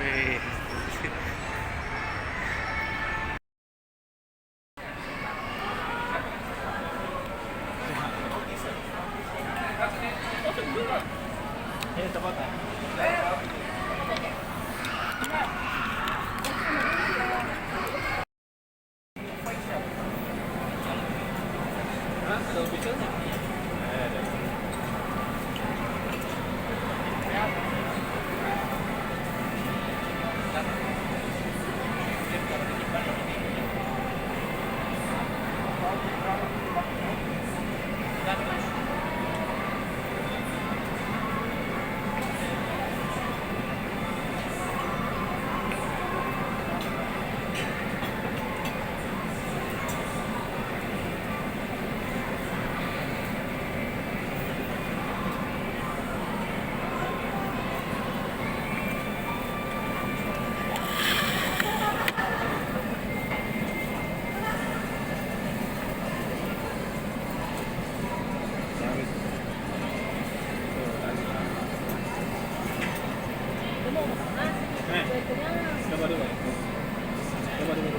Wih. Ini tempat. Ada officialnya? Ada. Coba dulu. Coba dulu.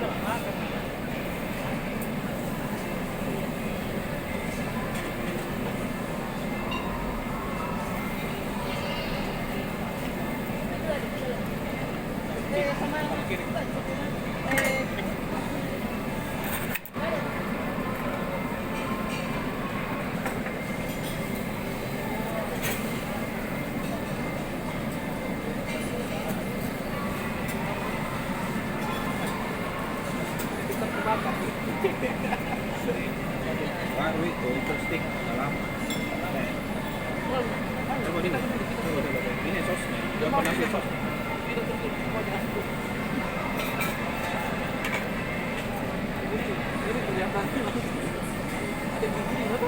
Baru itu stick dalam. Coba dulu. Coba. Ini sosnya. Jangan pernah sih sos. Ini kelihatan ada gigi apa?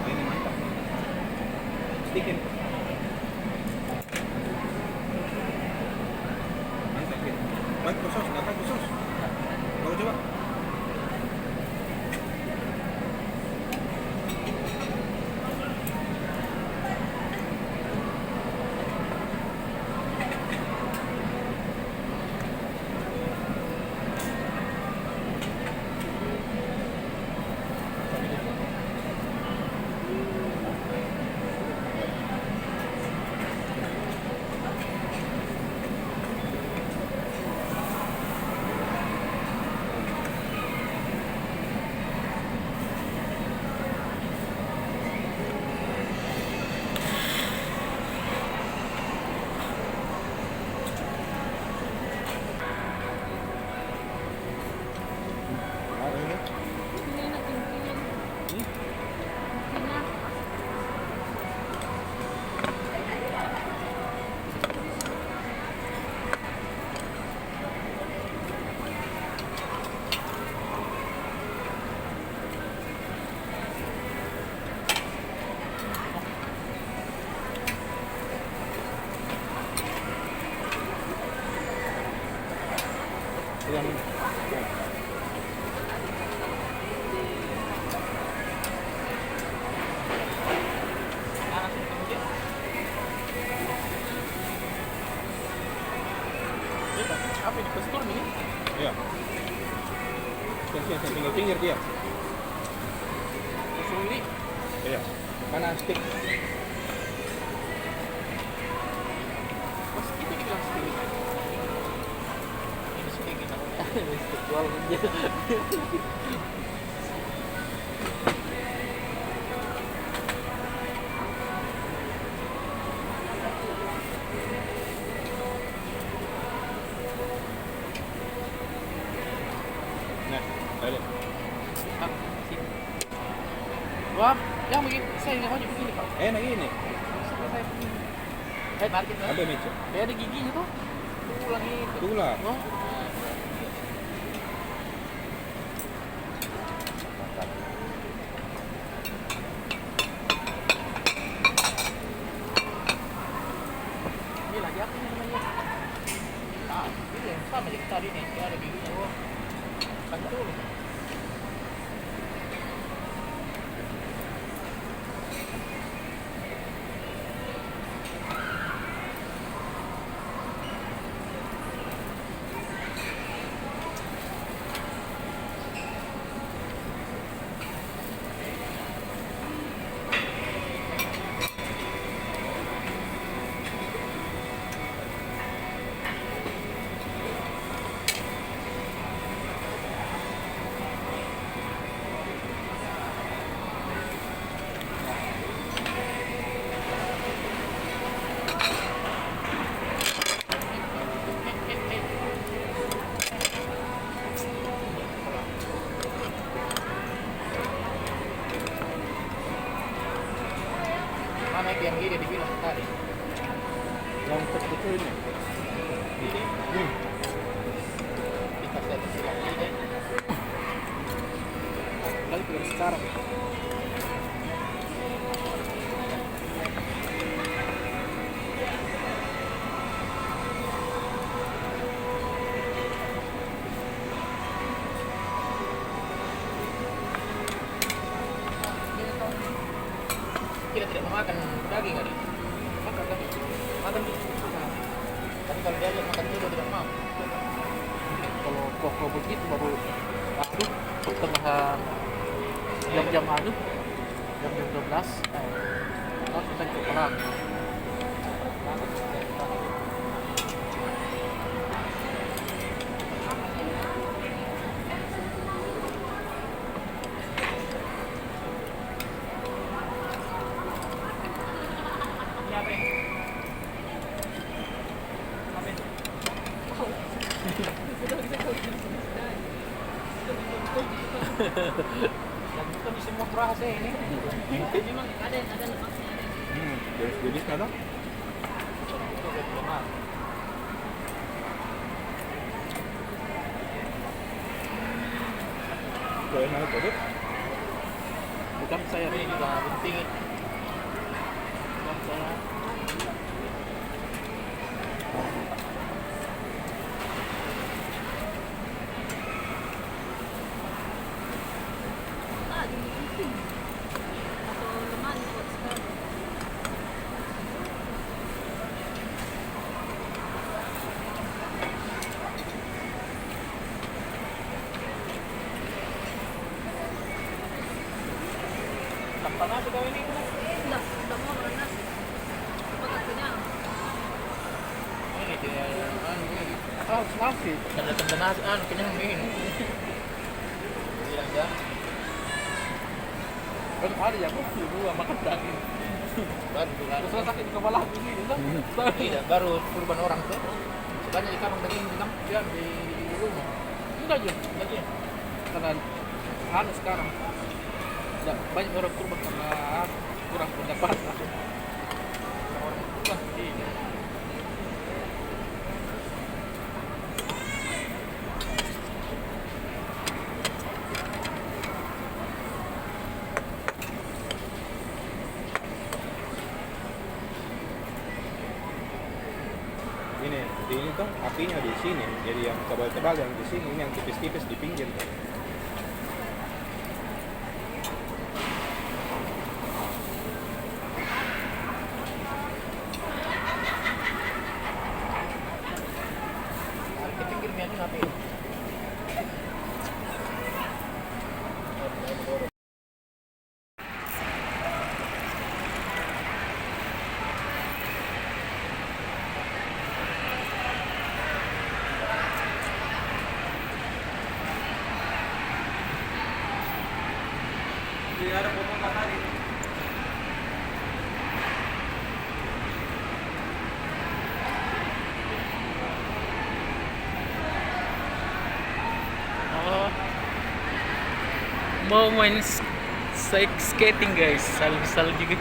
Ini mantap. Stikin. Mantap ya. Baik khusus, datang khusus. Mau coba? Iya. Tinggal pinggir dia. Susu ini Iya. Mana stick? pas itu dibilang stick. Ini stick ini namanya. Stick jual aja. Nah, balik. Ah, sini. Wah, yang begini saya nggak mau begini pak. Nah gini. Saya begini. Market lah. Ambil meja. Ada giginya tuh. Tulang itu. Tulang. Oh. Mantap. Ini lagi apa ini namanya? Ah, ini yang sama yang tadi nih. Dia ada giginya. Oh. Kan tuh. Mana yang gini dibilang tadi? Yang kecil ini. Ini. Kita lihat silang ini. Lagi belum sekarang. Kita tidak memakan daging kali. Makan kali. Makan di. Tapi kalau dia makan dulu tidak mau. Kalau pokok begitu baru aduk tengah jam-jam aduk jam-jam 12 lalu kita cukup perang. Dan bukan di semua rasa ini. Memang ada lemaknya. Jadi sekarang kalau yang mana tadi? bukan saya ini juga penting. Bukan saya. Tanpa nasi kau ini. Udah mau berenang. Makan kenyang. Ini dia nasi. Tanda nasi kenyang ini. Bilang dah. Kan ada yang kopi dua makan daging. Baru terus sakit di kepala begini kan? Tidak, baru kurban orang tuh. Sebenarnya di kamar daging di kamar di rumah. Enggak aja. Karena sekarang banyak orang kurban karena kurang pendapatan. Orang kurban ini. Ini tuh apinya di sini, jadi yang tebal-tebal yang di sini, ini yang tipis-tipis di pinggir. Ke pinggir minyak api. moments sa skating guys. Salve juga.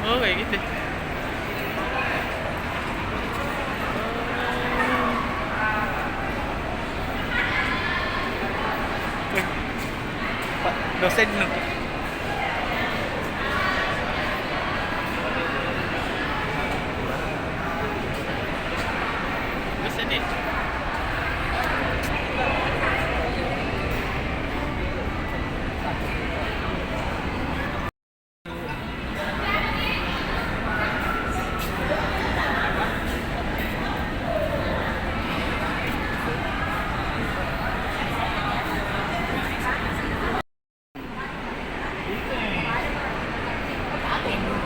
Okay, gitu. Dosen no. Dosen eh.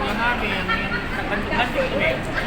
Yung namin, yung